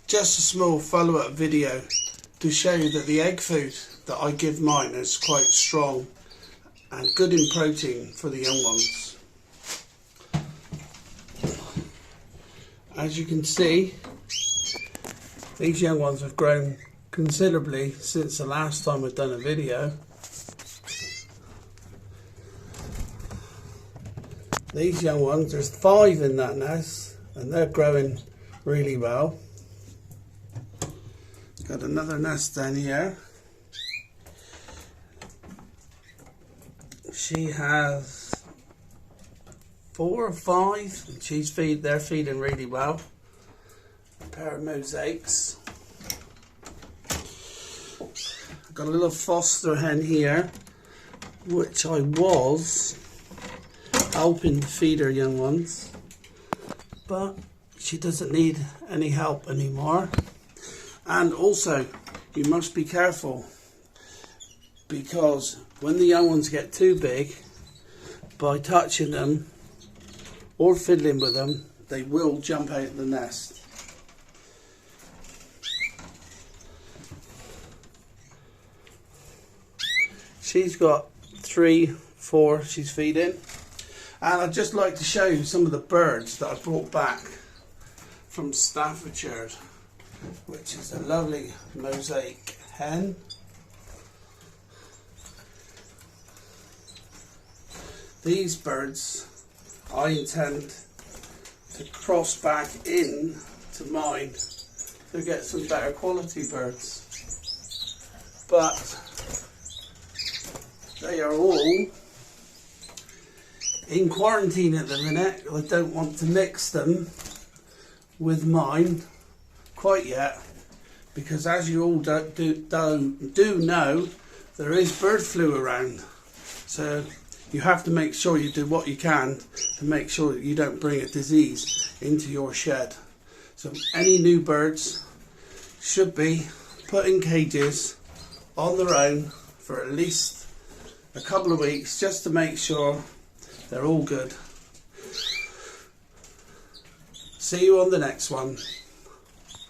Just a small follow-up video to show you that the egg food that I give mine is quite strong and good in protein for the young ones. As you can see, these young ones have grown considerably since the last time I've done a video. These young ones, there's 5 in that nest and they're growing really well. Got another nest down here. She has 4 or 5 and they're feeding really well. A pair of mosaics. Got a little foster hen here, which I was helping to feed her young ones, but she doesn't need any help anymore. And also, you must be careful, because when the young ones get too big, by touching them or fiddling with them, they will jump out of the nest. She's got 3, 4 she's feeding. And I'd just like to show you some of the birds that I brought back from Staffordshire, which is a lovely mosaic hen. These birds I intend to cross back in to mine to get some better quality birds, but they are all in quarantine at the minute. I don't want to mix them with mine quite yet, because as you all do know, there is bird flu around, so you have to make sure you do what you can to make sure that you don't bring a disease into your shed. So any new birds should be put in cages on their own for at least a couple of weeks, just to make sure they're all good. See you on the next one.